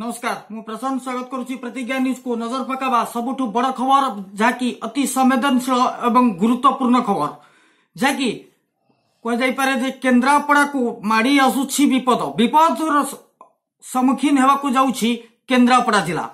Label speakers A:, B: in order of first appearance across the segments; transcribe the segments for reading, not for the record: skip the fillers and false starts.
A: नमस्कार मु प्रशांत स्वागत करुच्ची प्रतिज्ञा न्यूज को नजर पकावा सबुठु बड़ खबर जहाँकि अति संवेदनशील एवं गुरुत्वपूर्ण खबर जहाँकि कहुपारे जे केन्द्रापड़ा को माड़ी आसुछि विपद विपद सम्मुखीन होगा जाऊँगी केन्द्रापड़ा जिला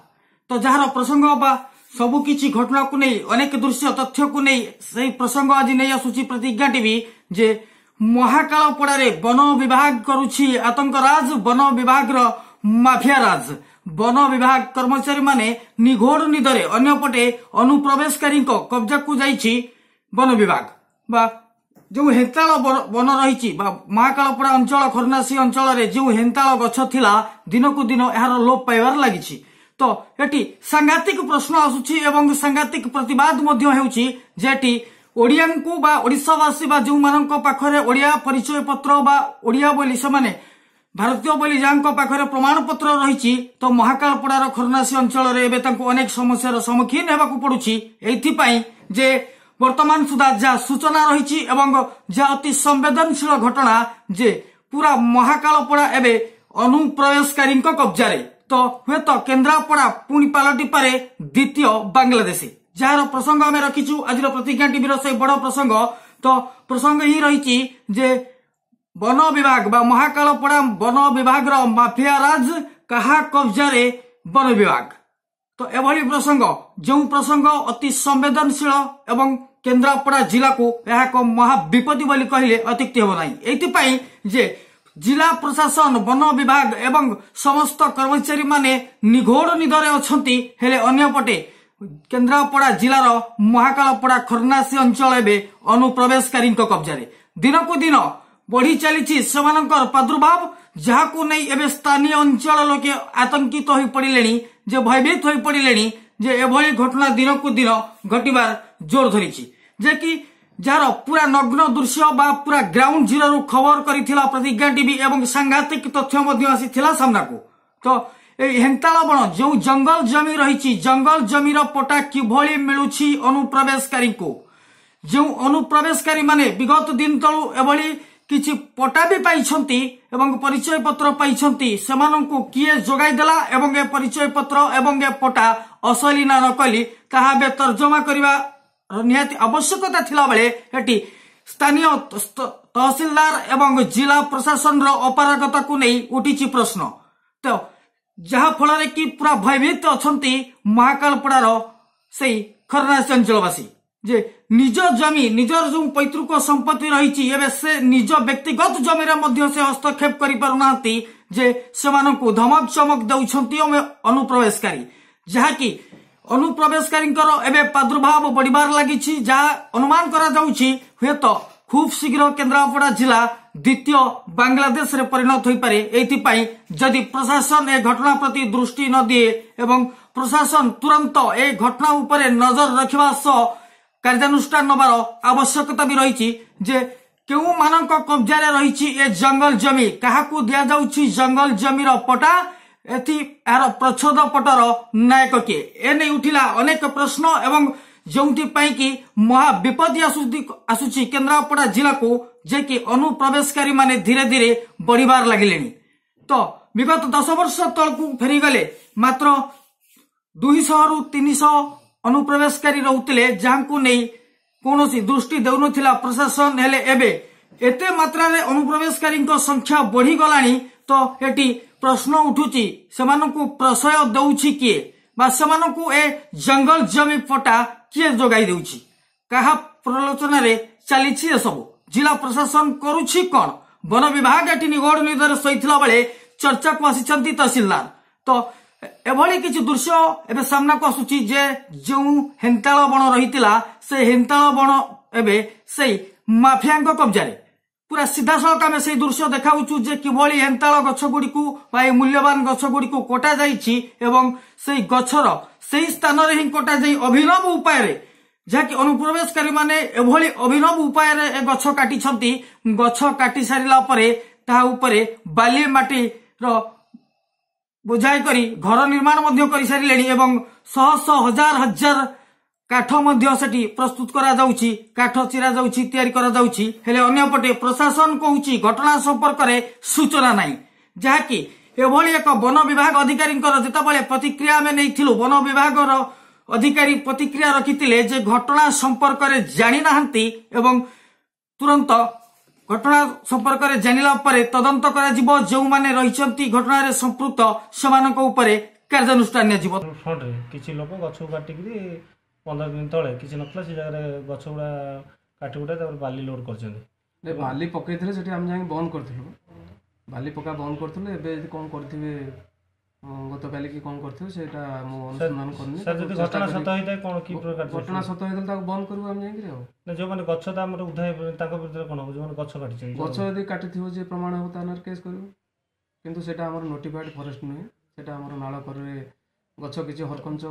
A: तो जार प्रसंग बा सबुकिछि घटना को नहीं अनेक दृश्य तथ्य को नहीं से प्रसंग आज नहीं आसुछि प्रतिज्ञा टीवी जे महाकालपड़ारे वन विभाग करुछि आतंकराज वन विभाग माफिया राज वन विभाग कर्मचारी माने निघोड़ निदरे अन्यपटे अनुप्रवेशकारी कब्जा को जाइछि वन विभाग बा जो हेंताल वन रही महाकालपड़ा अंचल खरनासी अंचल जो हेंताल गछ थिला दिन को दिन यार लोप पाइबार लगी तो एटी सांघातिक प्रश्न आसुछि एवं सांघातिक प्रतिवाद मध्य हेउछि जेटी ओडिया को बा ओडिशावासी बा जो मानक पाखरे ओडिया परिचय पत्र बा ओडिया बोली से भारतीय बोली जहाँ पाखरे प्रमाण पत्र रही तो महाकालपड़ार खरनासी अंचल अनेक समस्यार सम्मुखीन होगा पड़ुछि एथिपाई जे वर्तमान सुधा जहाँ सूचना रही जहाँ अति संवेदनशील घटना जे पूरा महाकालपड़ा एवं अनुप्रवेशकारी कब्जा तो हे तो केन्द्रापड़ा पुणी पलटि पारे द्वितीय बांग्लादेशी जार प्रसंग आम रखीचु आज प्रतिज्ञा टीवी से बड़ प्रसंग तो प्रसंग ही रही जे वन विभाग बा महाकालपड़ा वन विभाग माफिया राज कहा कब्जा वन विभाग तो एभली प्रसंग जो प्रसंग अति संवेदनशील एवं केन्द्रापड़ा जिला को यह एक महाविपत्ति बोली कहले अत्युक्ति हो नहीं एथिपाई जे जिला प्रशासन वन विभाग एवं समस्त कर्मचारी माने निघोड़ निदरे अछंती हेले अन्यपटे केन्द्रापड़ा जिलार महाकालपड़ा खरनासी अंचल एवं अनुप्रवेशकारी कब्जा दिन को दिन बढ़ी चली प्रादुर्भाव जहां नहीं एवं स्थानीय अंचल लोके आतंकित हो पड़े जे भयभीत हो पड़े जे एभली घटना दिन को दिन घटवार जोर धरी जे कि जार पूरा नग्न दृश्य बा पूरा ग्राउंड जीरो खबर करिथिला प्रतिज्ञा टीवी एवं सांघातिक तथ्य मध्य आसीथिला सामना को तो हेंताल बण जो जंगल जमी रही जंगल जमीर पटा किभली मिलुछि अनुप्रवेशकारी को जो अनुप्रवेशकारी माने विगत दिन तलु एभली किछि पटा भी पाइछंती एवं परिचय पत्र पाइछंती सेमानंकु किए जोगाई देला एवं ए परिचय पत्र एवं ए पटा असली ना नकली ताहा बे तर्जमा करिवा निहाती आवश्यकता थिला बेले एटी स्थानीय तहसीलदार एवं जिला प्रशासन रो अपारगता को नहीं उठिछि प्रश्न तो जहा फल कि पूरा भयभीत अछंती महाकालपड़ार से खरनासी अंचलवासी जे निज जमी निजर जो पैतृक संपत्ति रही से निज व्यक्तिगत जमीर मध्य से हस्तक्षेप करि पारुनांती जे सेमानंकु धमक चमक दउछंती अनुप्रवेशकारी जहाँकि अनुप्रवेशकारी एवं प्रादुर्भाव बढ़िबार लगी जहाँ अनुमान करा जाउछि हेत खूब शीघ्र केन्द्रापड़ा जिला द्वितीय बांग्लादेश रे परिणत हो पारे एथिपाई जदि प्रशासन ए घटना प्रति दृष्टि न दिए एवं प्रशासन तुरंत ए घटना उपरे नजर रखिबा सह कार्यानुष्ठान नबार आवश्यकता भी रही जे केउ मानक कब्जा रही ए जंगल जमी क्या दिया जाउछि जंगल जमीर पटा एथि यार प्रच्छद पटर नायक किए एने उठिला अनेक प्रश्न एवं जोंथि पाई कि महाविपत्ति आसुछि केन्द्रापड़ा जिला को जे कि अनुप्रवेशकारी माने धीरे धीरे बढ़िबार लागिलेनी तो विगत 10 वर्ष तलकू फेरीगले मात्र 200 रु 300 अनुप्रवेशकारी रहउतिले जहां को नहीं कोनोसी दृष्टि देउनथिला प्रशासन हेले एबे एते मात्रा रे अनुप्रवेशकारी संख्या बढ़ी गलानी तो एटी प्रश्न उठुची सेमानकु प्रशय दउछि किए बा सेमानकु ए जंगल जमी पटा किए जोगाई देउछि कहा प्रलोचना रे चलीछि ए सब जिला प्रशासन करूछि कोन वन विभाग एटी निगोड़ निदर सहितला बेले चर्चा को आसीचंती तहसीलदार तो एभली किछि दृश्य एबे सामना को आसुछि जे जो हेंताल बण रहितिला से हेंताल बण एबे से माफिया कब्जा पूरा सीधा सड़क आम से दृश्य देखाऊँ जे किभली हेंताल गछ गुड़ी को मूल्यवान गछ गुड़ी को कटा जाइछि एवं से गछर से स्थान रे ही कटा जाई अभिनव उपाय जहाँकि अनुप्रवेशकारी माने एभली अभिनव उपाय ए गछ काटी छंती गछ काटी सारिला परे ता उपरे बाली माटी रो बुझाई करी घर निर्माण मध्य करि सारिलेनी एवं शह शह हजार हजार काठ मध्य सेठी प्रस्तुत करा जाउछि काठ चिरा जाउछि तयारी करा जाउछि हेले अन्यपटे प्रशासन कहूछि घटना संपर्क रे सूचना नाही जहाँकि एभली एक वन विभाग अधिकारी जितेबाला प्रतिक्रिया आम नहीं वन विभाग अधिकारी प्रतिक्रिया रखिते जे घटना संपर्क में जानी नाहंती एवं तुरंत घटना संपर्क में जानिला परे तदंत करा जो माने रही घटना रे संपृक्त सेमानक उपरे कार्यानुष्ठान नियाजिबो।
B: फ्रंट रे किछि लोक गछ काटिकरी 15 दिन तले किछि नथला से जगह गछ गुड़ा काटी गुड़ा तापर बाली लोड करछन
C: बाली पकईले से जाए बंद करूँ बाली पका बंद करूँ एवं कौन करेंगे गत काली की कौन करते अनुसंधान करनी
B: घटना सत होता कौन कि
C: घटना सत होता बंद करूँ आम जाए
B: जो मैंने गछ तो आम उधाई विरुद्ध कौन हो जो गछ काटी
C: गछ यदि काटी जे प्रमाण हो तार केस करूँ किंतु सेटा हमर नोटिफाइड फॉरेस्ट नुहे सेटा हमर नाल करे गछ किछि हरकंच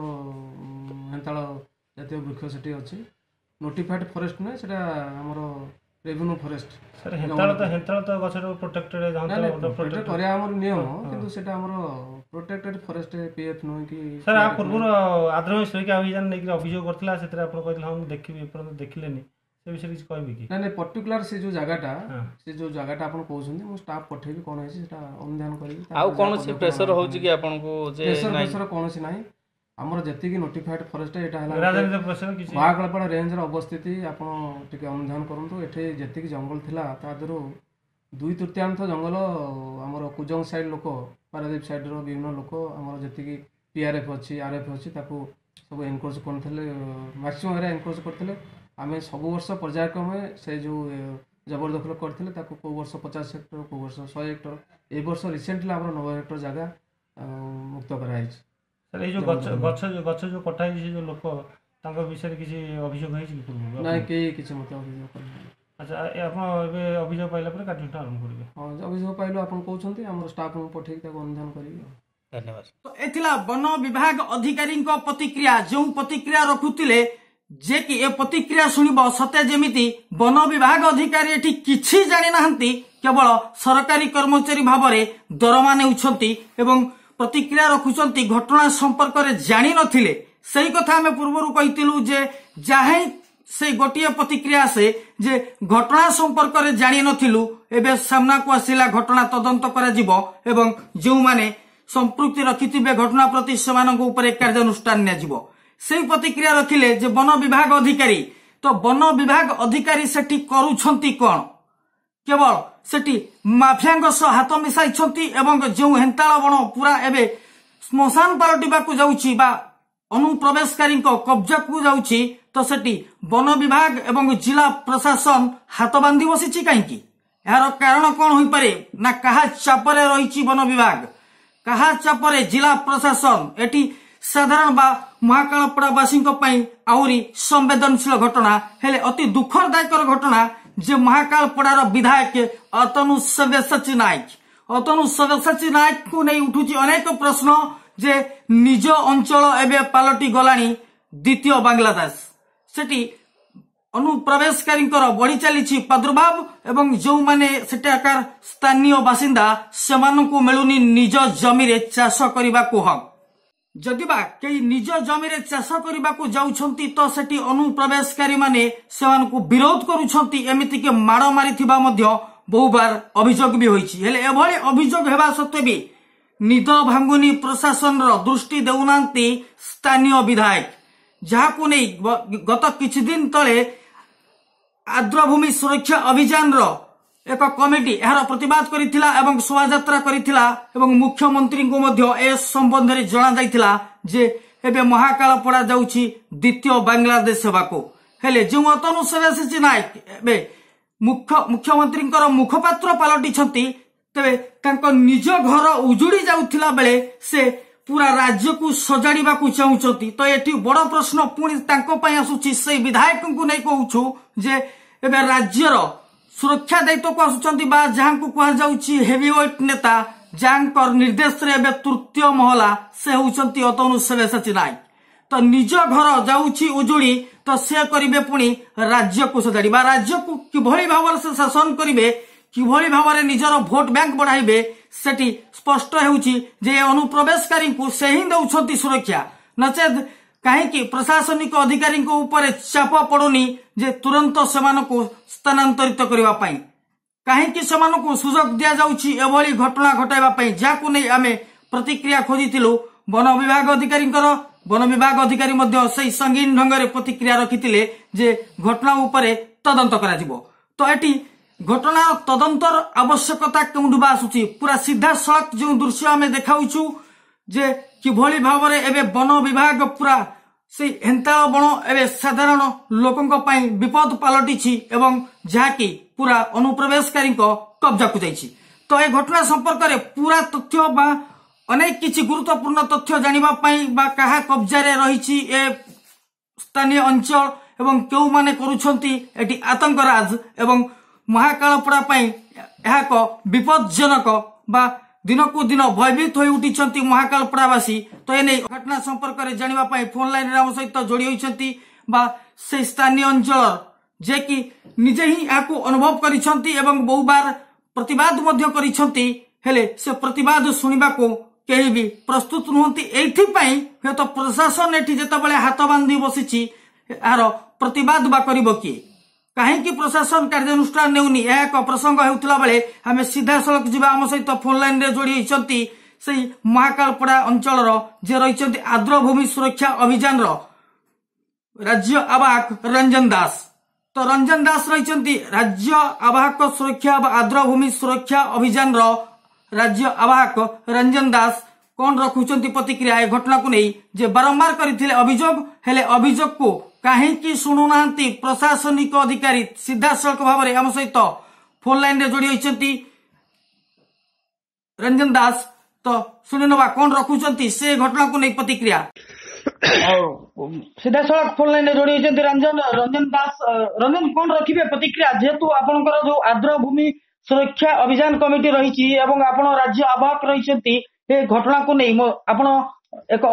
C: हेंताଳ जातीय वृक्ष सेठी अछि नोटिफाइड फॉरेस्ट नुहे सेटा हमर रेवेन्यू फॉरेस्ट
B: सर हेंताळ तो गछ प्रोटेक्टेड
C: प्रोटेक्ट करिया हमर नियम किंतु सेटा हमर प्रोटेक्टेड फॉरेस्ट पीएफ नुहे कि
B: सर आ पूर्व आद्रवी सुरक्षा अभियान नै कि अभियोग करथिला सेतरा आपण कहथिला हम देखिबे पर देखिलेनी से विषय किछ कहबी कि
C: नै पर्टिकुलर से जो जगहटा आपण कहउछन मो स्टाफ पठेबी कोन है सेटा अनुध्यान करी
D: आ कोन से प्रेशर होउची कि आपण को जे
C: प्रेशर कोन से नाही हमर जति की नोटिफाइड फॉरेस्ट एटा हला महाकालपड़ा रेंज र अवस्थिति आपण टिके अनुध्यान करंतु एठे जति की जंगल थिला ता दरो 2/3 जंगल हमर कुजंग साइड लोक पारादीप साइड रो विभिन्न लोक हमर जति की पीआरएफ अछि आरएफ अछि ताको सब एनक्रोच करथले मैक्सिमम एरिया एनक्रोच करथले आमे सब वर्ष पर्यायक्रमे से जो जबरदखल करथले ताको को वर्ष 50 हेक्टर को वर्ष 100 हेक्टर ए वर्ष रिसेंटली हमर 9 हेक्टर जगह मुक्त कराई
B: सर ये जो गछ जो कटाई जो लोक तांको विषय किसी अभियोग है कि पूर्व
C: नहीं के किसी मत अभियोग कर
B: अच्छा आपण एबे अभियोग पाइला पर कार्यानुष्ठान आरंभ करिवे
C: हां अभियोग पाइलो आपण कहउछंती हमर स्टाफ को पठेई ताको अनुधान करिवे।
D: धन्यवाद।
A: तो एथिला वन विभाग अधिकारी प्रतिक्रिया जो प्रतिक्रिया रखुतिले जे कि ए प्रतिक्रिया सुनिब सते जेमिति वन विभाग अधिकारी एठी किछि जानि नाहंती केवल सरकारी कर्मचारी भाबरे दरमा नेउछंती एवं प्रतिक्रिया रखुचंती घटना संपर्क में जानी नथिले सही कथा हमें पूर्व कहितिलु जे जाहे से गोटिए प्रतिक्रिया से जे घटना संपर्क में जानी नथिलु एबे सामना को आसिला घटना तदंत करा जिवो एवं जो माने संपृक्ति रखिथिबे घटना प्रति सेमानक ऊपर कार्यानुष्ठान निया जिवो सेही प्रतिक्रिया रखिले जे वन विभाग अधिकारी तो वन विभाग अधिकारी सेठी करूछंती कोन केवल सेठी माफियांग सह हाथ मिसाई एवं जो हेंताळ बण पूरा एबे स्मशान पालटिबा को जाउची बा अनुप्रवेशकारी कब्जा को जाउची तो सेठी वन विभाग एवं जिला प्रशासन हाथ बांधी बसिची काईकी यार कारण कोन होई पारे ना कहा चापरे रहिची वन विभाग कहा चापरे जिला प्रशासन एटी साधारण बा महाकालपड़ावासी आहरी संवेदनशील घटना हेले अति दुखदायकर घटना जे महाकालपड़ार विधायक अतनु सव्यसाची नायक को नहीं उठुची अनेक प्रश्न जे निज अंचल एबे पालटी गलानी द्वितीय बांग्लादेश सेठी अनुप्रवेशकारी बढ़ी चली प्रादुर्भाव एवं जो माने सेठाकार स्थानीय बासिंदा सेमानकु मिलुनी निज जमीरे चाष करने को हक जदिबा कई निज जमीरे चाष करने को जाउछंती तो सेठी अनुप्रवेशकारी माने सेमानकु विरोध करूछंती एमिति के माड़ मारिथिबा मध्य बहु बार अभियोग भी होईछि हेले एभली अभियोग हेबा सत्वे भी निद भांगुनी प्रशासन रो दृष्टि देउनांती स्थानीय विधायक जहाकु नै गत किछि दिन तले आर्द्रभूमि सुरक्षा अभियान रो एक कमिटी यार प्रतिवाद करिथिला एवं शोभायात्रा करिथिला एवं मुख्यमंत्री को मध्य ए संबंध रे जणा जाइथिला जे एबे महाकाल पड़ा जाउछि द्वितीय बांग्लादेश सेवाको हेले जो अतनु सव्यसाची नायक एबे मुख्यमंत्री मुखपात्र पलटि तेबे तांको निज घर उजुड़ी जाउथिला बेले से पूरा राज्य को सजाड़ीबा को चाहुचंती तो एठी बड़ प्रश्न पुणी तांको पय आसुछि से विधायक को नै कहूछु जे एबे राज्यर सुरक्षा दायित्व को आसुचंती बा जहां को कहा जाउछि हेवीवेट नेता जहां निर्देश रे एबे तृतीय महला से होउचंती अतनु सव्यसाची नायक तो निज घर जाउछि उजुड़ी तो से करिवे पुणी राज्य को सजाड़ीबा राज्य को किभली भाव से शासन करिवे किभली भाव में निजर भोट बैंक बढ़ाइबे सेठी स्पष्ट हेउछि जे अनुप्रवेशकारी को से ही दउछंती सुरक्षा नचेत कहीं प्रशासनिक अधिकारी ऊपर चाप पड़ुनी जे तुरंत सेमानकु स्थानांतरित करबा पई କାହିଁକି ସେମାନଙ୍କୁ ସୁଯୋଗ ଦିଆଯାଉଛି ଏଭଳି ଘଟଣା ଘଟାଇବା ପାଇଁ, ଯାହାକୁ ନେଇ ଆମେ ପ୍ରତିକ୍ରିୟା ଖୋଜିଥିଲୁ ବନ ବିଭାଗ ଅଧିକାରୀଙ୍କର। ବନ ବିଭାଗ ଅଧିକାରୀ ମଧ୍ୟ ସେହି ସଙ୍ଗୀନ ଢଙ୍ଗରେ ପ୍ରତିକ୍ରିୟା ରଖିଥିଲେ ଯେ ଘଟଣା ଉପରେ ତଦନ୍ତ କରାଯିବ। ତ ଏଠି ଘଟଣା ତଦନ୍ତର ଆବଶ୍ୟକତା କେଉଁଠୁ ବା ଆସୁଛି? ପୁରା ସିଧାସଳଖ ଯେଉଁ ଦୃଶ୍ୟ ଆମେ ଦେଖାଉଛୁ ଯେ କିଭଳି ଭାବରେ ଏବେ ବନ ବିଭାଗ ପୁରା ସେଇ ହେନ୍ତାଳ ବଣ ଏବେ ସାଧାରଣ ଲୋକଙ୍କ ପାଇଁ ବିପଦ ପାଲଟିଛି ଏବଂ ଯାହାକି ପୁରା ଅନୁପ୍ରବେଶକାରୀଙ୍କ କବ୍ଜାକୁ ଯାଇଛି। ତ ଏ ଘଟଣା ସମ୍ପର୍କରେ ପୁରା ତଥ୍ୟ ବା ଅନେକ କିଛି ଗୁରୁତ୍ୱପୂର୍ଣ୍ଣ ତଥ୍ୟ ଜାଣିବା ପାଇଁ ବା କାହା କବ୍ଜାରେ ରହିଛି ଏ ସ୍ଥାନୀୟ ଅଞ୍ଚଳ ଏବଂ କେଉଁମାନେ କରୁଛନ୍ତି ଏଠି ଆତଙ୍କରାଜ ଏବଂ ମହାକାଳପଡ଼ା ପାଇଁ ଏହା ଏକ ବିପଦଜନକ ବା ଦିନକୁ ଦିନ ଭୟଭୀତ ହୋଇ ଉଠିଛନ୍ତି ମହାକାଳପଡ଼ାବାସୀ। ତ ଏନେଇ ଘଟଣା ସମ୍ପର୍କରେ ଜାଣିବା ପାଇଁ ଫୋନ୍ ଲାଇନରେ ଆମ ସହିତ ଯୋଡ଼ି ହୋଇଛନ୍ତି ବା ସେ ସ୍ଥାନୀୟ ଅଞ୍ଚଳ ଯେ କି ନିଜେ ହିଁ ଏହାକୁ ଅନୁଭବ କରିଛନ୍ତି ଏବଂ ବହୁବାର ପ୍ରତିବାଦ ମଧ୍ୟ କରିଛନ୍ତି, ହେଲେ ସେ ପ୍ରତିବାଦ ଶୁଣିବାକୁ କେହି ବି ପ୍ରସ୍ତୁତ ନୁହନ୍ତି। ଏଇଥିପାଇଁ ହୁଏତ ପ୍ରଶାସନ ଏଠି ଯେତେବେଳେ ହାତ ବାନ୍ଧି ବସିଛି ଏହାର ପ୍ରତିବାଦ ବା କରିବ କିଏ? କାହିଁକି ପ୍ରଶାସନ କାର୍ଯ୍ୟାନୁଷ୍ଠାନ ନେଉନି? ଏହା ଏକ ପ୍ରସଙ୍ଗ ହେଉଥିଲା ବେଳେ ଆମେ ସିଧାସଳଖ ଯିବା। ଆମ ସହିତ ଫୋନ୍ ଲାଇନରେ ଯୋଡ଼ି ହୋଇଛନ୍ତି ସେହି ମହାକାଳପଡ଼ା ଅଞ୍ଚଳର ଯେ ରହିଛନ୍ତି ଆର୍ଦ୍ରଭୂମି ସୁରକ୍ଷା ଅଭିଯାନର ରାଜ୍ୟ ଆବାହକ ରଞ୍ଜନ ଦାସ। ତ ରଞ୍ଜନ ଦାସ ରହିଛନ୍ତି ରାଜ୍ୟ ଆବାହକ ସୁରକ୍ଷା ବା ଆର୍ଦ୍ରଭୂମି ସୁରକ୍ଷା ଅଭିଯାନର ରାଜ୍ୟ ଆବାହକ ରଞ୍ଜନ ଦାସ କଣ ରଖୁଛନ୍ତି ପ୍ରତିକ୍ରିୟା ଏ ଘଟଣାକୁ ନେଇ ଯେ ବାରମ୍ବାର କରିଥିଲେ ଅଭିଯୋଗ, ହେଲେ ଅଭିଯୋଗକୁ କାହିଁକି ଶୁଣୁନାହାନ୍ତି ପ୍ରଶାସନିକ ଅଧିକାରୀ? ସିଧାସଳଖ ଭାବରେ ଆମ ସହିତ ଫୋନ୍ ଲାଇନରେ ଯୋଡ଼ି ହୋଇଛନ୍ତି ରଞ୍ଜନ ଦାସ। ତ ଶୁଣିନେବା କଣ ରଖୁଛନ୍ତି ସେ ଘଟଣାକୁ ନେଇ ପ୍ରତିକ୍ରିୟା। ସିଧାସଳଖ ଫୋନ୍ ଲାଇନରେ ଯୋଡ଼ି ହୋଇଛନ୍ତି ରଞ୍ଜନ ଦାସ। ରଞ୍ଜନ, କଣ ରଖିବେ ପ୍ରତିକ୍ରିୟା ଯେହେତୁ ଆପଣଙ୍କର ଯୋଉ ଆର୍ଦ୍ରଭୂମି ସୁରକ୍ଷା ଅଭିଯାନ କମିଟି ରହିଛି ଏବଂ ଆପଣ ରାଜ୍ୟ ଆବାହକ ରହିଛନ୍ତି, ଏ ଘଟଣାକୁ ନେଇ ଆପଣ ଏକ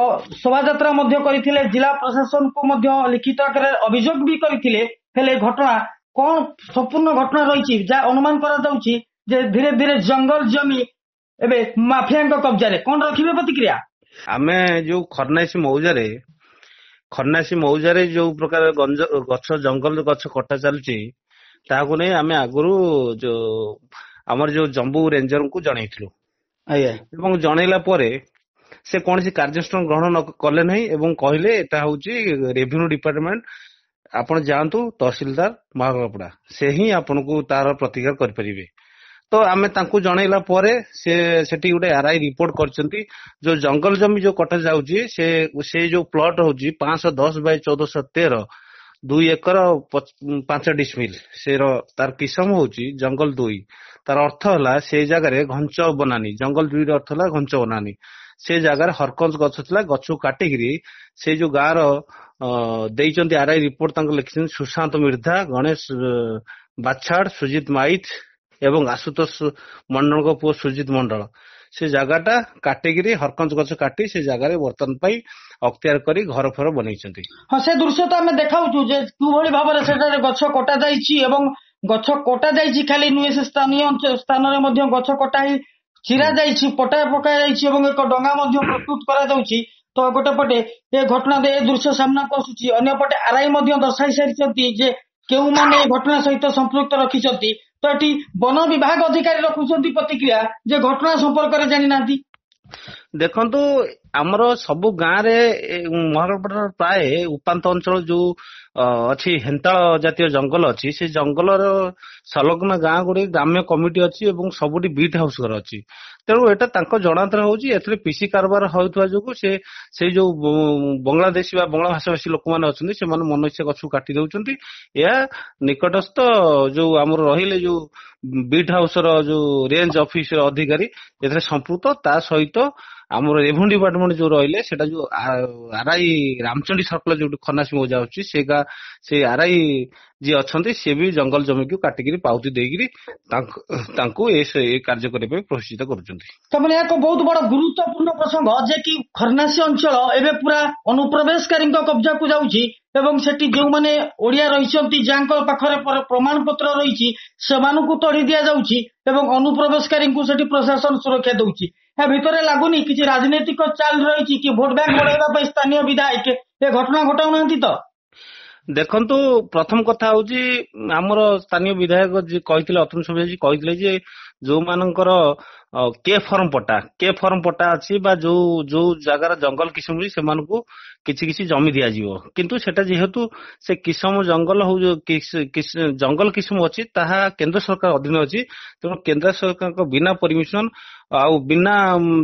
A: ଶୋଭାଯାତ୍ରା ମଧ୍ୟ କରିଥିଲେ, ଜିଲ୍ଲା ପ୍ରଶାସନକୁ ମଧ୍ୟ ଲିଖିତ ଆକାରରେ ଅଭିଯୋଗ ବି କରିଥିଲେ, ହେଲେ ଘଟଣା କଣ ସମ୍ପୂର୍ଣ୍ଣ ଘଟଣା ରହିଛି ଯାହା ଅନୁମାନ କରାଯାଉଛି ଯେ ଧୀରେ ଧୀରେ ଜଙ୍ଗଲ ଜମି ଏବେ ମାଫିଆଙ୍କ କବ୍ଜାରେ, କଣ ରଖିବେ ପ୍ରତିକ୍ରିୟା?
E: ଆମେ ଯୋଉ ଖର୍ଣ୍ଣାସୀ ମୌଜାରେ ଯୋଉ ପ୍ରକାର ଗଛ ଜଙ୍ଗଲ ଗଛ କଟା ଚାଲିଛି ତାହାକୁ ନେଇ ଆମେ ଆଗରୁ ଆମର ଯୋଉ ଜମ୍ବୁ ରେଞ୍ଜରଙ୍କୁ ଜଣେଇଥିଲୁ ଏବଂ ଜଣେଇଲା ପରେ ସେ କୌଣସି କାର୍ଯ୍ୟାନୁଷ୍ଠାନ ଗ୍ରହଣ କଲେ ନାହିଁ ଏବଂ କହିଲେ ଏଟା ହଉଛି ରେଭିନ୍ୟୁ ଡିପାର୍ଟମେଣ୍ଟ, ଆପଣ ଯାଆନ୍ତୁ ତହସିଲଦାର ମହାକାଳପଡ଼ା, ସେ ହିଁ ଆପଣଙ୍କୁ ତାର ପ୍ରତିକାର କରିପାରିବେ। ତ ଆମେ ତାଙ୍କୁ ଜଣେଇଲା ପରେ ସେଠି ଗୋଟେ ଆର୍ଆଇ ରିପୋର୍ଟ କରିଛନ୍ତି। ଯୋଉ ଜଙ୍ଗଲ ଜମି ଯୋଉ କଟା ଯାଉଛି ସେ ଯୋଉ ପ୍ଲଟ ହଉଛି 510 ବାଇ 1413 2 ଏକର 5 ଡିସମିଲ, ତାର କିସମ ହଉଛି ଜଙ୍ଗଲ 2। ତାର ଅର୍ଥ ହେଲା ସେଇ ଜାଗାରେ ଘଞ୍ଚ ବନାନୀ, ଜଙ୍ଗଲ 2ର ଅର୍ଥ ହେଲା ଘଞ୍ଚ ବନାନୀ। ସେ ଜାଗାରେ ହରକଞ୍ଚ ଗଛ ଥିଲା, ଗଛକୁ କାଟିକିରି ସେଇ ଯୋଉ ଗାଁର ଦେଇଛନ୍ତି ଆର୍ଆଇ ରିପୋର୍ଟ, ତାଙ୍କୁ ଲେଖିଛନ୍ତି ସୁଶାନ୍ତ ମିର୍ଦ୍ଧା, ଗଣେଶ ବାଛାଡ, ସୁଜିତ ମାଇଥ ଏବଂ ଆଶୁତୋଷ ମଣ୍ଡଳଙ୍କ ପୁଅ ସୁଜିତ ମଣ୍ଡଳ ସେ ଜାଗାଟା କାଟିକିରି ହରକଞ୍ଚ ଗଛ କାଟି ସେ ଜାଗାରେ ବର୍ତ୍ତମାନ ପାଇଁ ଅକ୍ତିଆର କରି ଘର ଫର ବନେଇଛନ୍ତି।
A: ହଁ, ସେ ଦୃଶ୍ୟ ତ ଆମେ ଦେଖାଉଛୁ ଯେ କିଭଳି ଭାବରେ ସେଠାରେ ଗଛ କଟା ଯାଇଛି ଏବଂ ଗଛ କଟା ଯାଇଛି ଖାଲି ନୁହେଁ, ସେ ସ୍ଥାନୀୟ ସ୍ଥାନରେ ମଧ୍ୟ ଗଛ କଟା ହେଇ ଚିରା ଯାଇଛି, ପଟା ପକା ଯାଇଛି ଏବଂ ଏକ ଡଙ୍ଗା ମଧ୍ୟ ପ୍ରସ୍ତୁତ କରାଯାଉଛି। ତ ଗୋଟେ ପଟେ ଏ ଘଟଣାରେ ଏ ଦୃଶ୍ୟ ସାମ୍ନାକୁ ଆସୁଛି, ଅନ୍ୟପଟେ ଆର୍ଆଇ ମଧ୍ୟ ଦର୍ଶାଇ ସାରିଛନ୍ତି ଯେ କେଉଁମାନେ ଏ ଘଟଣା ସହିତ ସମ୍ପୃକ୍ତ ରଖିଛନ୍ତି। ତ ଏଠି ବନ ବିଭାଗ ଅଧିକାରୀ ରଖୁଛନ୍ତି ପ୍ରତିକ୍ରିୟା ଯେ ଘଟଣା ସମ୍ପର୍କରେ ଜାଣିନାହାନ୍ତି।
E: ଦେଖନ୍ତୁ, ଆମର ସବୁ ଗାଁରେ ମହାକାଳପଡ଼ାର ପ୍ରାୟ ଉପାନ୍ତ ଅଞ୍ଚଳ ଯୋଉ ଅଛି ହେନ୍ତାଳ ଜାତୀୟ ଜଙ୍ଗଲ ଅଛି, ସେ ଜଙ୍ଗଲର ସଂଲଗ୍ନ ଗାଁ ଗୁଡିକ ଗ୍ରାମ୍ୟ କମିଟି ଅଛି ଏବଂ ସବୁଠି ବିଟ୍ ହାଉସ ଘର ଅଛି। ତେଣୁ ଏଟା ତାଙ୍କ ଜଣାନ୍ତର ହଉଛି, ଏଥିରେ ପିସି କାରବାର ହେଉଥିବା ଯୋଗୁଁ ସେଇ ଯୋଉ ବଙ୍ଗଳାଦେଶୀ ବା ବଙ୍ଗଳା ଭାଷାଭାଷୀ ଲୋକମାନେ ଅଛନ୍ତି ସେମାନେ ମନଇଚ୍ଛା ଗଛକୁ କାଟି ଦଉଛନ୍ତି। ଏହା ନିକଟସ୍ଥ ଯୋଉ ଆମର ରହିଲେ ଯୋଉ ବିଟ୍ ହାଉସ ର ଯୋଉ ରେଞ୍ଜ ଅଫିସର ଅଧିକାରୀ ଏଥିରେ ସମ୍ପୃକ୍ତ, ତା ସହିତ ଆମର ରେଭିନ୍ୟୁ ଡିପାର୍ଟମେଣ୍ଟ ଯୋଉ ରହିଲେ ସେଟା ଯୋଉ ଆର୍ଆଇ ରାମଚଣ୍ଡୀ ସର୍କଲ ଯୋଉଠି ଖର୍ଣ୍ଣାସୀ ମୌଜା ଅଛି ସେ ଆର୍ଆଇ ଯିଏ ଅଛନ୍ତି ସେ ବି ଜଙ୍ଗଲ ଜମିକୁ କାଟିକିରି ପାଉତି ଦେଇକିରି ତାଙ୍କୁ ଏ କାର୍ଯ୍ୟ କରିବା ପାଇଁ ପ୍ରଶିକ୍ଷିତ କରୁଛନ୍ତି।
A: ତାମାନେ ଏକ ବହୁତ ବଡ ଗୁରୁତ୍ୱପୂର୍ଣ୍ଣ ପ୍ରସଙ୍ଗ ଯେ କି ଖର୍ଣ୍ଣାସୀ ଅଞ୍ଚଳ ଏବେ ପୁରା ଅନୁପ୍ରବେଶକାରୀଙ୍କ କବ୍ଜାକୁ ଯାଉଛି ଏବଂ ସେଠି ଯେଉଁମାନେ ଓଡିଆ ରହିଛନ୍ତି ଯାହାଙ୍କ ପାଖରେ ପ୍ରମାଣ ପତ୍ର ରହିଛି ସେମାନଙ୍କୁ ତଡ଼ି ଦିଆଯାଉଛି ଏବଂ ଅନୁପ୍ରବେଶକାରୀଙ୍କୁ ସେଠି ପ୍ରଶାସନ ସୁରକ୍ଷା ଦଉଛି। ଏହା ଭିତରେ ଲାଗୁନି କିଛି ରାଜନୈତିକ ଚାଲ ରହିଛି କି ଭୋଟ ବ୍ୟାଙ୍କ ବଢାଇବା ପାଇଁ ସ୍ଥାନୀୟ ବିଧାୟକ ଏ ଘଟଣା ଘଟାଉନାହାନ୍ତି ତ?
E: ଦେଖନ୍ତୁ ପ୍ରଥମ କଥା ହଉଛି ଆମର ସ୍ଥାନୀୟ ବିଧାୟକ ଯିଏ କହିଥିଲେ ଅତନୁ ସୁବିଧା କହିଥିଲେ ଯେ ଯୋଉମାନଙ୍କର କେ ଫର୍ମ ପଟା ଅଛି ବା ଯୋଉ ଜାଗାର ଜଙ୍ଗଲ କିସମ ସେମାନଙ୍କୁ କିଛି କିଛି ଜମି ଦିଆଯିବ କିନ୍ତୁ ସେଟା ଯେହେତୁ ସେ କିସମ ଜଙ୍ଗଲ ହଉ ଜଙ୍ଗଲ କିସମ ଅଛି ତାହା କେନ୍ଦ୍ର ସରକାର ଅଧୀନ ଅଛି ତେଣୁ କେନ୍ଦ୍ର ସରକାରଙ୍କ ବିନା ପରମିଶନ ଆଉ ବିନା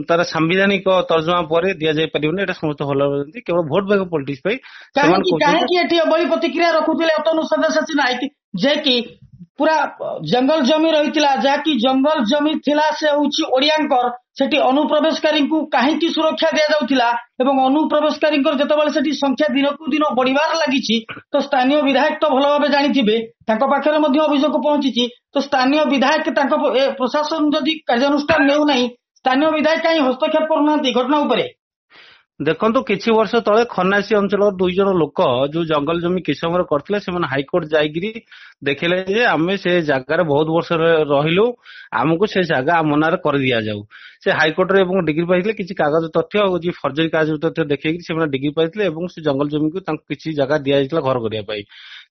E: ତାର ସାମ୍ବିଧାନିକ ତର୍ଜମା ପରେ ଦିଆଯାଇ ପାରିବନି ଏଟା ସମସ୍ତେ ଭଲ ଭାବନ୍ତି କେବଳ ଭୋଟ ବ୍ୟାଙ୍କ ପଲିଟିକ୍ସ ପାଇଁ
A: କାହିଁକି ଏଠି ଏଭଳି ପ୍ରତିକ୍ରିୟା ରଖୁଥିଲେ ଅତନୁ ସବ୍ୟସାଚୀ ନାୟକ ଯେ କି ପୁରା ଜଙ୍ଗଲ ଜମି ରହିଥିଲା ଯାହାକି ଜଙ୍ଗଲ ଜମି ଥିଲା ସେ ହଉଛି ଓଡିଆଙ୍କର ସେଠି ଅନୁପ୍ରବେଶକାରୀଙ୍କୁ କାହିଁକି ସୁରକ୍ଷା ଦିଆଯାଉଥିଲା ଏବଂ ଅନୁପ୍ରବେଶକାରୀଙ୍କର ଯେତେବେଳେ ସେଠି ସଂଖ୍ୟା ଦିନକୁ ଦିନ ବଢିବାରେ ଲାଗିଛି ତ ସ୍ଥାନୀୟ ବିଧାୟକ ତ ଭଲ ଭାବେ ଜାଣିଥିବେ ତାଙ୍କ ପାଖରେ ମଧ୍ୟ ଅଭିଯୋଗ ପହଞ୍ଚିଛି ତ ସ୍ଥାନୀୟ ବିଧାୟକ ତାଙ୍କ ପ୍ରଶାସନ ଯଦି କାର୍ଯ୍ୟାନୁଷ୍ଠାନ ନେଉନାହିଁ ସ୍ଥାନୀୟ ବିଧାୟକ କାହିଁ ହସ୍ତକ୍ଷେପ କରୁନାହାନ୍ତି ଘଟଣା ଉପରେ
E: ଦେଖନ୍ତୁ କିଛି ବର୍ଷ ତଳେ ଖନାସୀ ଅଞ୍ଚଳର 2 ଜଣ ଲୋକ ଯୋଉ ଜଙ୍ଗଲ ଜମି କିଛି ସମୟରେ କରିଥିଲେ ସେମାନେ ହାଇକୋର୍ଟ ଯାଇକିରି ଦେଖିଲେ ଯେ ଆମେ ସେ ଜାଗାରେ ବହୁତ ବର୍ଷ ରହିଲୁ ଆମକୁ ସେ ଜାଗା ଆମ ନାଁରେ କରିଦିଆଯାଉ ସେ ହାଇକୋର୍ଟରେ ଏବଂ ଡିଗ୍ରୀ ପାଇଥିଲେ କିଛି କାଗଜ ତଥ୍ୟ ଆଉ ଫର୍ଜରୀ କାଗଜ ତଥ୍ୟ ଦେଖେଇକି ସେମାନେ ଡିଗ୍ରୀ ପାଇଥିଲେ ଏବଂ ସେ ଜଙ୍ଗଲ ଜମିକୁ ତାଙ୍କୁ କିଛି ଜାଗା ଦିଆଯାଇଥିଲା ଘର କରିବା ପାଇଁ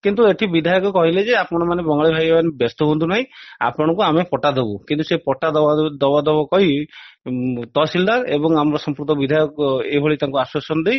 E: କିନ୍ତୁ ଏଠି ବିଧାୟକ କହିଲେ ଯେ ଆପଣ ମାନେ ବଙ୍ଗାଳୀ ଭାଇ ମାନେ ବ୍ୟସ୍ତ ହୁଅନ୍ତୁ ନାହିଁ ଆପଣଙ୍କୁ ଆମେ ପଟା ଦବୁ କିନ୍ତୁ ସେ ପଟା ଦବ କହି ତହସିଲଦାର ଏବଂ ଆମର ସମ୍ପୃକ୍ତ ବିଧାୟକ ଏଭଳି ତାଙ୍କୁ ଆଶ୍ୱାସନ ଦେଇ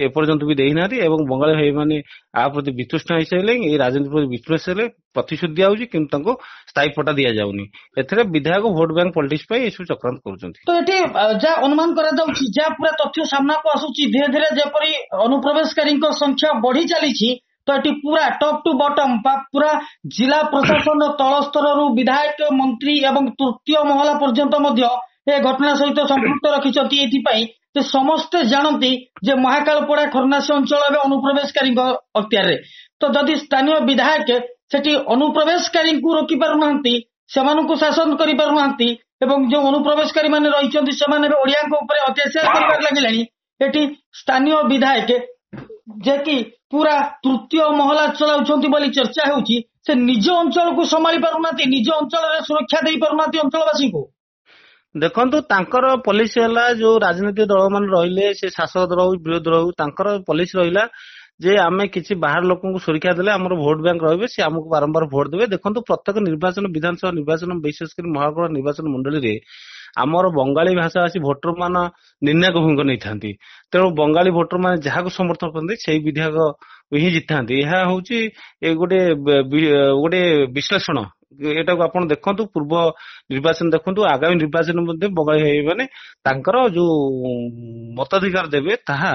E: ଏପର୍ଯ୍ୟନ୍ତ ବି ଦେଇନାହାନ୍ତି ଏବଂ ବଙ୍ଗାଳୀ ଭାଇ ମାନେ ଆ ପ୍ରତି ବିତୃଷ୍ଣ ହେଇସାରିଲେ ଏଇ ରାଜନୀତି ପ୍ରତି ବିତୃଷ୍ଣ ହେଲେ ପ୍ରତିଶୋଧ ଦିଆଯାଉଛି କିନ୍ତୁ ତାଙ୍କୁ ସ୍ଥାୟୀ ପଟା ଦିଆଯାଉନି ଏଥିରେ ବିଧାୟକ ଭୋଟ ବ୍ୟାଙ୍କ ପଲିଟିକ୍ସ ପାଇଁ ଏସବୁ ଚକ୍ରାନ୍ତ କରୁଛନ୍ତି ତ
A: ଏଠି ଯାହା ଅନୁମାନ କରାଯାଉଛି ଯାହା ପୁରା ତଥ୍ୟ ସାମ୍ନାକୁ ଆସୁଛି ଧୀରେ ଧୀରେ ଯେପରି ଅନୁପ୍ରବେଶକାରୀଙ୍କ ସଂଖ୍ୟା ବଢି ଚାଲିଛି ତ ଏଠି ପୁରା ଟପ୍ ଟୁ ବଟମ ପୁରା ଜିଲ୍ଲା ପ୍ରଶାସନ ତଳ ସ୍ତରରୁ ବିଧାୟକ ମନ୍ତ୍ରୀ ଏବଂ ତୃତୀୟ ମହଲା ପର୍ଯ୍ୟନ୍ତ ମଧ୍ୟ ଏ ଘଟଣା ସହିତ ସମ୍ପୃକ୍ତ ରଖିଛନ୍ତି ଏଥିପାଇଁ ଯେ ସମସ୍ତେ ଜାଣନ୍ତି ଯେ ମହାକାଳପଡା ଖରନାସୀ ଅଞ୍ଚଳ ଏବେ ଅନୁପ୍ରବେଶକାରୀଙ୍କ ଅକ୍ତିଆରରେ ତ ଯଦି ସ୍ଥାନୀୟ ବିଧାୟକ ସେଠି ଅନୁପ୍ରବେଶକାରୀଙ୍କୁ ରୋକି ପାରୁନାହାନ୍ତି ସେମାନଙ୍କୁ ଶାସନ କରିପାରୁନାହାନ୍ତି ଏବଂ ଯେଉଁ ଅନୁପ୍ରବେଶକାରୀ ମାନେ ରହିଛନ୍ତି ସେମାନେ ଏବେ ଓଡିଆଙ୍କ ଉପରେ ଅତ୍ୟାଚାର କରିବାରେ ଲାଗିଲେଣି ଏଠି ସ୍ଥାନୀୟ ବିଧାୟକ ଯେ କି ପୁରା ତୃତୀୟ ମହଲା ଚଳାଉଛନ୍ତି ବୋଲି ଚର୍ଚ୍ଚା ହେଉଛି ସେ ନିଜ ଅଞ୍ଚଳକୁ ସମ୍ଭାଳି ପାରୁନାହାନ୍ତି ନିଜ ଅଞ୍ଚଳରେ ସୁରକ୍ଷା ଦେଇ ପାରୁନାହାନ୍ତି ଅଞ୍ଚଳବାସୀଙ୍କୁ
E: ଦେଖନ୍ତୁ ତାଙ୍କର ପଲିସି ହେଲା ଯୋଉ ରାଜନୈତିକ ଦଳ ମାନେ ରହିଲେ ସେ ଶାସକ ଦଳ ହଉ ବିରୋଧୀ ଦଳ ହଉ ତାଙ୍କର ପଲିସି ରହିଲା ଯେ ଆମେ କିଛି ବାହାର ଲୋକଙ୍କୁ ସୁରକ୍ଷା ଦେଲେ ଆମର ଭୋଟ ବ୍ୟାଙ୍କ ରହିବେ ସେ ଆମକୁ ବାରମ୍ବାର ଭୋଟ ଦେବେ ଦେଖନ୍ତୁ ପ୍ରତ୍ୟେକ ନିର୍ବାଚନ ବିଧାନସଭା ନିର୍ବାଚନ ବିଶେଷ କରି ମହାକୁଳ ନିର୍ବାଚନ ମଣ୍ଡଳୀରେ ଆମର ବଙ୍ଗାଳୀ ଭାଷାଭାଷୀ ଭୋଟର ମାନ ନିର୍ଣ୍ଣାୟକ ଭୂମିକା ନେଇଥାନ୍ତି ତେଣୁ ବଙ୍ଗାଳୀ ଭୋଟର ମାନେ ଯାହାକୁ ସମର୍ଥନ କରନ୍ତି ସେଇ ବିଧାୟକ ହିଁ ଜିତିଥାନ୍ତି ଏହା ହଉଛି ଗୋଟେ ବିଶ୍ଳେଷଣ ଏଟାକୁ ଆପଣ ଦେଖନ୍ତୁ ପୂର୍ବ ନିର୍ବାଚନ ଦେଖନ୍ତୁ ଆଗାମୀ ନିର୍ବାଚନ ମଧ୍ୟ ବଙ୍ଗାଳୀ ଭାଇ ମାନେ ତାଙ୍କର ଯୋଉ ମତାଧିକାର ଦେବେ ତାହା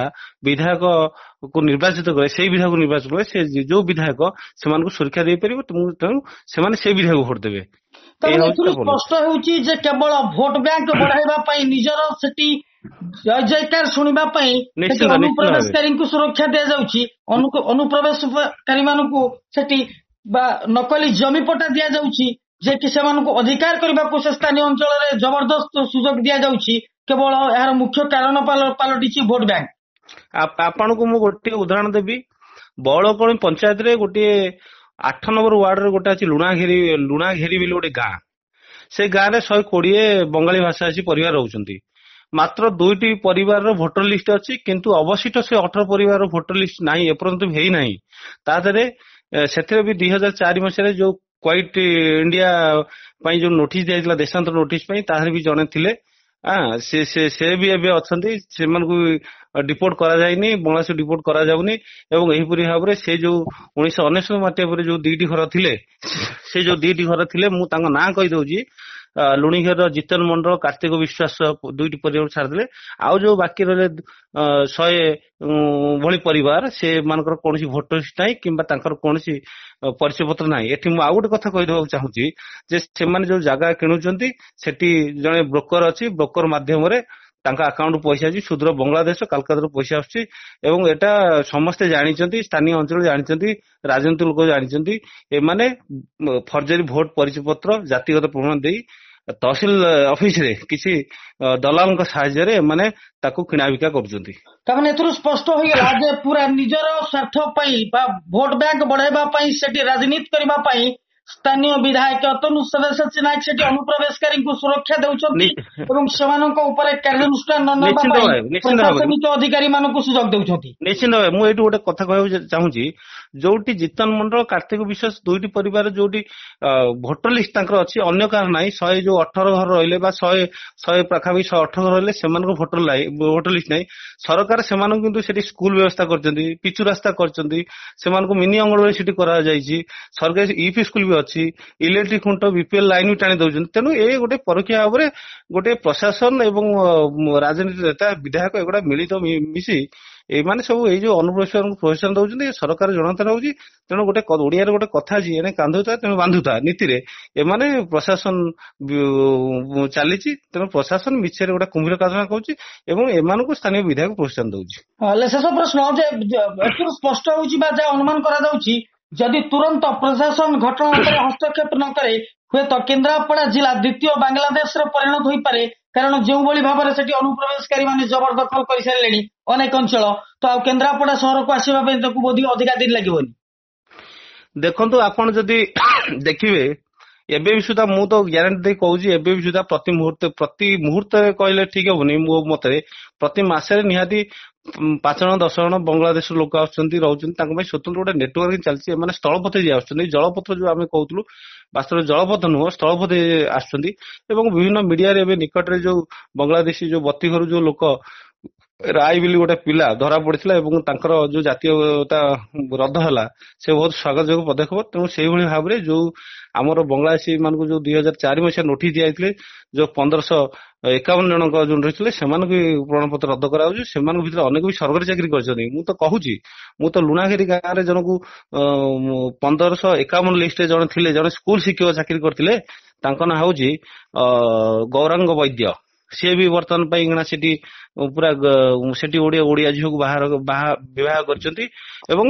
E: ବିଧାୟକକୁ ନିର୍ବାଚିତ କରେ ସେଇ ବିଧାୟକ ନିର୍ବାଚନ କରେ ସେ ଯୋଉ ବିଧାୟକ ସେମାନଙ୍କୁ ସୁରକ୍ଷା ଦେଇପାରିବ ତେଣୁ ସେମାନେ ସେଇ ବିଧାୟକ ଭୋଟ ଦେବେ
A: ସ୍ପଷ୍ଟ ହେଉଛି ଯେ କେବଳ ଭୋଟ ବ୍ୟାଙ୍କ ବଢାଇବା ପାଇଁ ନିଜର ସେଠି ଜୟ ଜୟକାର ଶୁଣିବା ପାଇଁ ଅନୁପ୍ରବେଶକାରୀଙ୍କୁ ସୁରକ୍ଷା ଦିଆଯାଉଛି ଅନୁପ୍ରବେଶକାରୀ ମାନଙ୍କୁ ସେଠି ବା ନକଲି ଜମି ପଟା ଦିଆଯାଉଛି ଯେ କି ସେମାନଙ୍କୁ ଅଧିକାର କରିବାକୁ ସେ ସ୍ଥାନୀୟ ଅଞ୍ଚଳରେ ଜବରଦସ୍ତ ସୁଯୋଗ ଦିଆଯାଉଛି କେବଳ ଏହାର ମୁଖ୍ୟ କାରଣ ପାଲଟିଛି ଭୋଟ ବ୍ୟାଙ୍କ
E: ଆପଣଙ୍କୁ ମୁଁ ଗୋଟିଏ ଉଦାହରଣ ଦେବି ବଳକଣି ପଞ୍ଚାୟତରେ ଗୋଟିଏ 8 ନମ୍ବର ୱାର୍ଡରେ ଗୋଟେ ଅଛି ଲୁଣାଘେରି ବୋଲି ଗୋଟେ ଗାଁ ସେ ଗାଁରେ 120 ବଙ୍ଗାଳୀ ଭାଷାଭାଷୀ ପରିବାର ରହୁଛନ୍ତି ମାତ୍ର 2ଟି ପରିବାରର ଭୋଟର ଲିଷ୍ଟ ଅଛି କିନ୍ତୁ ଅବଶିଷ୍ଟ ସେ 18 ପରିବାରର ଭୋଟର ଲିଷ୍ଟ ନାହିଁ ଏପର୍ଯ୍ୟନ୍ତ ହେଇନାହିଁ ତା ଦେହରେ ସେଥିରେ ବି 2004 ମସିହାରେ ଯୋଉ କ୍ୱାଇଟ୍ ଇଣ୍ଡିଆ ପାଇଁ ଯୋଉ ନୋଟିସ ଦିଆଯାଇଥିଲା ଦେଶାନ୍ତର ନୋଟିସ ପାଇଁ ତାହାର ବି ଜଣେ ଥିଲେ ସେ ବି ଏବେ ଅଛନ୍ତି ସେମାନଙ୍କୁ ଡିପୋର୍ଟ କରାଯାଇନି ବଙ୍ଗଳାଦେଶ ଡିପୋର୍ଟ କରାଯାଉନି ଏବଂ ଏହିପରି ଭାବରେ ସେ ଯୋଉ 1999 ମସିହା ପରେ ଯୋଉ 2ଟି ଘର ଥିଲେ ସେ ଯୋଉ 2ଟି ଘର ଥିଲେ ମୁଁ ତାଙ୍କ ନାଁ କହିଦଉଛି ଲୁଣିଘେରର ଜିତନ ମଣ୍ଡଳ କାର୍ତ୍ତିକ ବିଶ୍ୱାସ 2ଟି ପରିବାର ଛାଡ଼ିଦେଲେ ଆଉ ଯୋଉ ବାକି ରହିଲେ 100 ଭଳି ପରିବାର ସେମାନଙ୍କର କୌଣସି ଭୋଟର ଲିଷ୍ଟ ନାହିଁ କିମ୍ବା ତାଙ୍କର କୌଣସି ପରିଚୟ ପତ୍ର ନାହିଁ ଏଠି ମୁଁ ଆଉ ଗୋଟେ କଥା କହିଦେବାକୁ ଚାହୁଁଛି ଯେ ସେମାନେ ଯୋଉ ଜାଗା କିଣୁଛନ୍ତି ସେଠି ଜଣେ ବ୍ରୋକର ଅଛି ବ୍ରୋକର ମାଧ୍ୟମରେ ତାଙ୍କ ଆକାଉଣ୍ଟ ପଇସା ଅଛି ସୁଦୂର ବଙ୍ଗଳାଦେଶ କାଲକାତାରୁ ପଇସା ଆସୁଛି ଏବଂ ଏଟା ସମସ୍ତେ ଜାଣିଛନ୍ତି ସ୍ଥାନୀୟ ଅଞ୍ଚଳରେ ଜାଣିଛନ୍ତି ରାଜନୈତିକ ଲୋକ ଜାଣିଛନ୍ତି ଏମାନେ ଫର୍ଜରୀ ଭୋଟ ପରିଚୟ ପତ୍ର ଜାତିଗତ ପ୍ରମାଣ ଦେଇ ତହସିଲ ଅଫିସରେ କିଛି ଦଲାଲଙ୍କ ସାହାଯ୍ୟରେ ଏମାନେ ତାକୁ କିଣାବିକା କରୁଛନ୍ତି
A: ତାମାନେ ଏଥିରୁ ସ୍ପଷ୍ଟ ହୋଇଗଲା ଯେ ପୁରା ନିଜର ସ୍ୱାର୍ଥ ପାଇଁ ବା ଭୋଟ ବ୍ୟାଙ୍କ ବଢାଇବା ପାଇଁ ସେଠି ରାଜନୀତି କରିବା ପାଇଁ ସ୍ଥାନୀୟ ବିଧାୟକ ଅତନୁ ସବ୍ୟସାଚୀ ନାୟକ ସେଠି ଅନୁପ୍ରବେଶକାରୀ ସୁରକ୍ଷା ଦେଉଛନ୍ତି ଏବଂ ସେମାନଙ୍କ ଉପରେ କାର୍ଯ୍ୟାନୁଷ୍ଠାନ ନେବା ପାଇଁ ପ୍ରଶାସନିକ ଅଧିକାରୀ ମାନଙ୍କୁ ସୁଯୋଗ ଦେଉଛନ୍ତି।
E: ନିଶ୍ଚିତ ଭାବେ ମୁଁ ଏଇଠି ଗୋଟେ କଥା କହିବାକୁ ଚାହୁଁଛି, ଯୋଉଠି ଜିତନ ମଣ୍ଡଳ କାର୍ତ୍ତିକ ବିଶ୍ୱାସ ଦୁଇଟି ପରିବାର ଯୋଉଠି ଭୋଟର ଲିଷ୍ଟ ତାଙ୍କର ଅଛି, ଅନ୍ୟ କାହାର ନାହିଁ, 118 ଘର ରହିଲେ ବା 100 ପାଖାପାଖି 118 ଘର ରହିଲେ ସେମାନଙ୍କ ଭୋଟର ଲିଷ୍ଟ ନାହିଁ। ସରକାର ସେମାନଙ୍କୁ କିନ୍ତୁ ସେଠି ସ୍କୁଲ ବ୍ୟବସ୍ଥା କରିଛନ୍ତି, ପିଚୁ ରାସ୍ତା କରିଛନ୍ତି, ସେମାନଙ୍କୁ ମିନି ଅଙ୍ଗନବାଡି ସେଠି କରାଯାଇଛି, ସରକାରୀ ୟୁପି ସ୍କୁଲ ବି ଅଛି, ଇଲେକ୍ଟ୍ରିକ ଖୁଣ୍ଟ ବିପିଏଲ ଲାଇନ ବି ଟାଣି ଦଉଛନ୍ତି। ତେଣୁ ଏ ଗୋଟେ ପରୋକ୍ଷ ଭାବରେ ଗୋଟେ ପ୍ରଶାସନ ଏବଂ ରାଜନୀତି ନେତା ବିଧାୟକ ଏଗୁଡା ମିଳିତ ମିଶି ଏମାନେ ସବୁ ଏଇ ଯୋଉ ଅନୁପ୍ରବେଶକୁ ପ୍ରୋତ୍ସାହନ ଦଉଛନ୍ତି, ସରକାର ଜଣତା ରହୁଛି। ତେଣୁ ଗୋଟେ ଓଡିଆରେ ଗୋଟେ କଥା ଅଛି, ଏଣେ କାନ୍ଧୁଥା ତେଣୁ ବାନ୍ଧୁଥା ନୀତିରେ ଏମାନେ ପ୍ରଶାସନ ଚାଲିଛି। ତେଣୁ ପ୍ରଶାସନ ମିଛରେ ଗୋଟେ କୁମ୍ଭୀର କାରଖାନା କରୁଛି ଏବଂ ଏମାନଙ୍କୁ ସ୍ଥାନୀୟ ବିଧାୟକ ପ୍ରୋତ୍ସାହନ ଦଉଛି।
A: ଶେଷ ପ୍ରଶ୍ନ, ଯେ ଏଥିରୁ ସ୍ପଷ୍ଟ ହଉଛି ବା ଯାହା ଅନୁମାନ କରାଯାଉଛି, ଯଦି ତୁରନ୍ତ ପ୍ରଶାସନ ଘଟଣା ଉପରେ ହସ୍ତକ୍ଷେପ ନ କରେ ହୁଏତ କେନ୍ଦ୍ରାପଡା ଜିଲ୍ଲା ଦ୍ୱିତୀୟ ବାଂଲାଦେଶରେ ପରିଣତ ହୋଇପାରେ। କାରଣ ଯେଉଁଭଳି ଭାବରେ ସେଠି ଅନୁପ୍ରବେଶକାରୀ ମାନେ ଜବରଦଖଲ କରିସାରିଲେଣି ଅନେକ ଅଞ୍ଚଳ, ତ ଆଉ କେନ୍ଦ୍ରାପଡା ସହରକୁ ଆସିବା ପାଇଁ ତାକୁ ବୋଧେ ଅଧିକା ଦିନ ଲାଗିବନି।
E: ଦେଖନ୍ତୁ, ଆପଣ ଯଦି ଦେଖିବେ ଏବେ ବି ସୁଦ୍ଧା ମୁଁ ତ ଗ୍ୟାରେଣ୍ଟି ଦେଇ କହୁଛି, ଏବେ ବି ସୁଦ୍ଧା ପ୍ରତି ମୁହୂର୍ତ୍ତରେ କହିଲେ ଠିକ ହବନି, ମୋ ମତରେ ପ୍ରତି ମାସରେ ନିହାତି 5 ଜଣ 10 ଜଣ ବାଂଲାଦେଶର ଲୋକ ଆସୁଛନ୍ତି, ରହୁଛନ୍ତି। ତାଙ୍କ ପାଇଁ ସ୍ୱତନ୍ତ୍ର ଗୋଟେ ନେଟୱାର୍କିଂ ଚାଲିଛି। ଏମାନେ ସ୍ଥଳପଥ ଯିଏ ଆସୁଛନ୍ତି, ଜଳପଥ ଯୋଉ ଆମେ କହୁଥିଲୁ, ବାସ୍ତବରେ ଜଳପଥ ନୁହଁ, ସ୍ଥଳପଥ ଆସୁଛନ୍ତି। ଏବଂ ବିଭିନ୍ନ ମିଡିଆରେ ଏବେ ନିକଟରେ ଯୋଉ ବାଂଲାଦେଶୀ ଯୋଉ 32 ଘରୁ ଯୋଉ ଲୋକ ରାୟ ବୋଲି ଗୋଟେ ପିଲା ଧରା ପଡିଥିଲା ଏବଂ ତାଙ୍କର ଯୋଉ ଜାତୀୟତା ରଦ୍ଦ ହେଲା, ସେ ବହୁତ ସ୍ୱାଗତ ଯୋଗ୍ୟ ପଦକ୍ଷେପ। ତେଣୁ ସେଇଭଳି ଭାବରେ ଯୋଉ ଆମର ବାଂଲାଦେଶୀ ମାନଙ୍କୁ ଯୋଉ 2004 ମସିହା ନୋଟିସ ଦିଆଯାଇଥିଲେ, ଯୋଉ 1551 ଜଣଙ୍କ ଯୋଉ ରହିଥିଲେ ସେମାନଙ୍କୁ ପ୍ରମାଣପତ୍ର ରଦ୍ଦ କରାଯାଉଛି। ସେମାନଙ୍କ ଭିତରେ ଅନେକ ବି ସରକାରୀ ଚାକିରି କରିଛନ୍ତି। ମୁଁ ତ କହୁଛି, ମୁଁ ତ ଲୁଣାଘେରି ଗାଁରେ ଜଣକୁ 1551 ଲିଷ୍ଟରେ ଜଣେ ଥିଲେ, ଜଣେ ସ୍କୁଲ ଶିକ୍ଷକ ଚାକିରି କରିଥିଲେ। ତାଙ୍କ ନାଁ ହଉଛି ଗୌରାଙ୍ଗ ବୈଦ୍ୟ। ସିଏ ବି ବର୍ତ୍ତମାନ ପାଇଁ ସେଠି ପୁରା ସେଠି ଓଡିଆ ଝିଅକୁ ବିବାହ କରିଛନ୍ତି ଏବଂ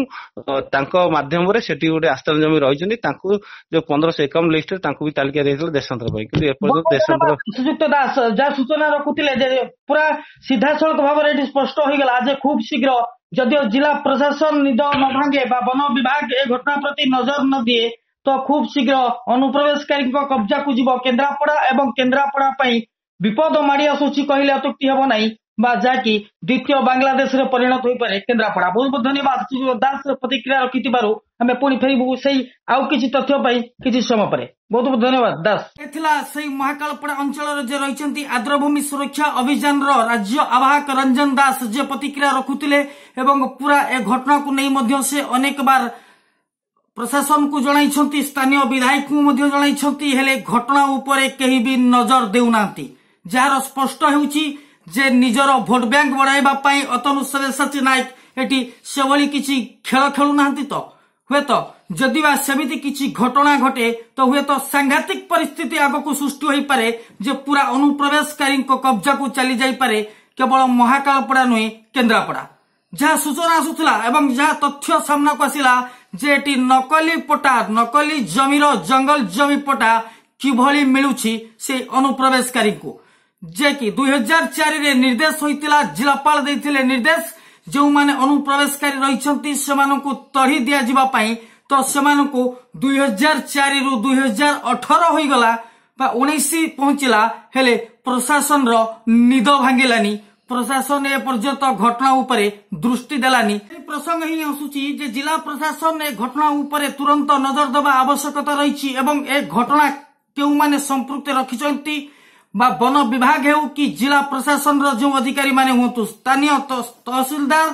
E: ତାଙ୍କ ମାଧ୍ୟମରେ ସେଠି ଗୋଟେ ଆସ୍ଥାନ ଜମି ରହିଛନ୍ତି। ତାଙ୍କୁ ଯୋଉ 1551 ଲିଷ୍ଟରେ ତାଙ୍କୁ ବି ତାଲିକା ଦେଇଥିଲେ ଦେଶାନ୍ତର ପାଇଁ, କିନ୍ତୁ ଏପର୍ଯ୍ୟନ୍ତ ଦେଶାନ୍ତର।
A: ଶ୍ରୀଯୁକ୍ତ ଦାସ ଯାହା ସୂଚନା ରଖୁଥିଲେ ଯେ ପୁରା ସିଧାସଳଖ ଭାବରେ ଏଠି ସ୍ପଷ୍ଟ ହୋଇଗଲା ଯେ ଖୁବ ଶୀଘ୍ର ଯଦିଓ ଜିଲ୍ଲା ପ୍ରଶାସନ ନିଦ ନ ଭାଙ୍ଗେ ବା ବନ ବିଭାଗ ଏ ଘଟଣା ପ୍ରତି ନଜର ନ ଦିଏ, ତ ଖୁବ ଶୀଘ୍ର ଅନୁପ୍ରବେଶକାରୀଙ୍କ କବ୍ଜାକୁ ଯିବ କେନ୍ଦ୍ରାପଡା ଏବଂ କେନ୍ଦ୍ରାପଡା ପାଇଁ ବିପଦ ମାଡି ଆସୁଛି କହିଲେ ଅତ୍ୟୁକ୍ତି ହେବ ନାହିଁ, ବା ଯାହାକି ଦ୍ୱିତୀୟ ବାଂଲାଦେଶରେ ପରିଣତ ହୋଇପାରେ କେନ୍ଦ୍ରାପଡା। ବହୁତ ବହୁତ ଧନ୍ୟବାଦ ଦାସ ପ୍ରତିକ୍ରିୟା ରଖିଥିବାରୁ। ଆମେ ପୁଣି ଫେରିବୁ ସେଇ ଆଉ କିଛି ତଥ୍ୟ ପାଇଁ କିଛି ସମୟ ପରେ। ବହୁତ ବହୁତ ଧନ୍ୟବାଦ ଦାସ। ଏଥିଲା ସେଇ ମହାକାଳପଡା ଅଞ୍ଚଳରେ ଯେ ରହିଛନ୍ତି ଆର୍ଦ୍ରଭୂମି ସୁରକ୍ଷା ଅଭିଯାନର ରାଜ୍ୟ ଆବାହକ ରଞ୍ଜନ ଦାସ ଯେ ପ୍ରତିକ୍ରିୟା ରଖୁଥିଲେ ଏବଂ ପୁରା ଏ ଘଟଣାକୁ ନେଇ ମଧ୍ୟ ସେ ଅନେକ ବାର ପ୍ରଶାସନକୁ ଜଣାଇଛନ୍ତି, ସ୍ଥାନୀୟ ବିଧାୟକଙ୍କୁ ମଧ୍ୟ ଜଣାଇଛନ୍ତି, ହେଲେ ଘଟଣା ଉପରେ କେହି ବି ନଜର ଦେଉନାହାନ୍ତି। ଯାହାର ସ୍ପଷ୍ଟ ହେଉଛି ଯେ ନିଜର ଭୋଟ ବ୍ୟାଙ୍କ ବଢାଇବା ପାଇଁ ଅତନୁ ସବ୍ୟସାଚୀ ନାୟକ ଏଠି ସେଭଳି କିଛି ଖେଳ ଖେଳୁନାହାନ୍ତି। ତ ହୁଏତ ଯଦି ବା ସେମିତି କିଛି ଘଟଣା ଘଟେ ତ ହୁଏତ ସାଂଘାତିକ ପରିସ୍ଥିତି ଆଗକୁ ସୃଷ୍ଟି ହୋଇପାରେ ଯେ ପୁରା ଅନୁପ୍ରବେଶକାରୀଙ୍କ କବ୍ଜାକୁ ଚାଲି ଯାଇପାରେ କେବଳ ମହାକାଳପଡା ନୁହେଁ କେନ୍ଦ୍ରାପଡା। ଯାହା ସୂଚନା ଆସୁଥିଲା ଏବଂ ଯାହା ତଥ୍ୟ ସାମ୍ନାକୁ ଆସିଲା ଯେ ଏଠି ନକଲି ପଟା, ନକଲି ଜମିର ଜଙ୍ଗଲ ଜମି ପଟା କିଭଳି ମିଳୁଛି ସେ ଅନୁପ୍ରବେଶକାରୀଙ୍କୁ, ଯେ କି 2004ରେ ନିର୍ଦ୍ଦେଶ ହୋଇଥିଲା, ଜିଲ୍ଲାପାଳ ଦେଇଥିଲେ ନିର୍ଦ୍ଦେଶ, ଯେଉଁମାନେ ଅନୁପ୍ରବେଶକାରୀ ରହିଛନ୍ତି ସେମାନଙ୍କୁ ତଢି ଦିଆଯିବା ପାଇଁ। ତ ସେମାନଙ୍କୁ 2004ରୁ 2018 ହୋଇଗଲା ବା 19 ପହଞ୍ଚିଲା, ହେଲେ ପ୍ରଶାସନର ନିଦ ଭାଙ୍ଗିଲାନି। ପ୍ରଶାସନ ଏ ପର୍ଯ୍ୟନ୍ତ ଘଟଣା ଉପରେ ଦୃଷ୍ଟି ଦେଲାନି। ଏହି ପ୍ରସଙ୍ଗ ହିଁ ଆସୁଛି ଯେ ଜିଲ୍ଲା ପ୍ରଶାସନ ଏ ଘଟଣା ଉପରେ ତୁରନ୍ତ ନଜର ଦେବା ଆବଶ୍ୟକତା ରହିଛି ଏବଂ ଏ ଘଟଣା କେଉଁମାନେ ସମ୍ପୃକ୍ତି ରଖିଛନ୍ତି ବା ବନ ବିଭାଗ ହେଉ କି ଜିଲ୍ଲା ପ୍ରଶାସନର ଯେଉଁ ଅଧିକାରୀ ମାନେ ହୁଅନ୍ତୁ, ସ୍ଥାନୀୟ ତହସିଲଦାର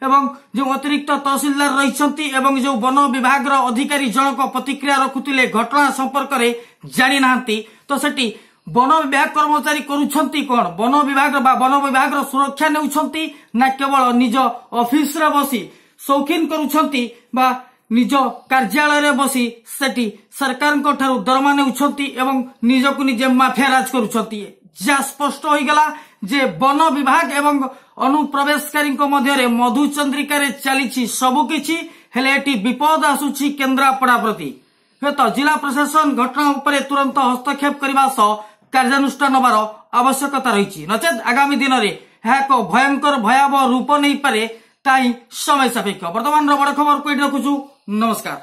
A: ଏବଂ ଯେଉଁ ଅତିରିକ୍ତ ତହସିଲଦାର ରହିଛନ୍ତି ଏବଂ ଯେଉଁ ବନ ବିଭାଗର ଅଧିକାରୀ ଜଣକ ପ୍ରତିକ୍ରିୟା ରଖୁଥିଲେ ଘଟଣା ସମ୍ପର୍କରେ ଜାଣିନାହାନ୍ତି। ତ ସେଠି ବନ ବିଭାଗ କର୍ମଚାରୀ କରୁଛନ୍ତି କଣ? ବନ ବିଭାଗର ସୁରକ୍ଷା ନେଉଛନ୍ତି ନା କେବଳ ନିଜ ଅଫିସରେ ବସି ସୌଖିନ କରୁଛନ୍ତି ବା ନିଜ କାର୍ଯ୍ୟାଳୟରେ ବସି ସେଠି ସରକାରଙ୍କ ଠାରୁ ଦରମା ନେଉଛନ୍ତି ଏବଂ ନିଜକୁ ନିଜେ ମାଫିଆ ରାଜ କରୁଛନ୍ତି। ଯାହା ସ୍ପଷ୍ଟ ହୋଇଗଲା ଯେ ବନ ବିଭାଗ ଏବଂ ଅନୁପ୍ରବେଶକାରୀଙ୍କ ମଧ୍ୟରେ ମଧୁଚନ୍ଦ୍ରିକାରେ ଚାଲିଛି ସବୁକିଛି, ହେଲେ ଏଠି ବିପଦ ଆସୁଛି କେନ୍ଦ୍ରାପଡା ପ୍ରତି। ହୁଏତ ଜିଲ୍ଲା ପ୍ରଶାସନ ଘଟଣା ଉପରେ ତୁରନ୍ତ ହସ୍ତକ୍ଷେପ କରିବା ସହ କାର୍ଯ୍ୟାନୁଷ୍ଠାନ ନେବାର ଆବଶ୍ୟକତା ରହିଛି, ନଚେତ୍ ଆଗାମୀ ଦିନରେ ଏହା ଏକ ଭୟଙ୍କର ଭୟାବହ ରୂପ ନେଇପାରେ। ତାହିଁ ସମୟ ସାପେକ୍ଷ। ବର୍ତ୍ତମାନର ବଡ ଖବରକୁ ଏଠି ରଖୁଛୁ। ନମସ୍କାର।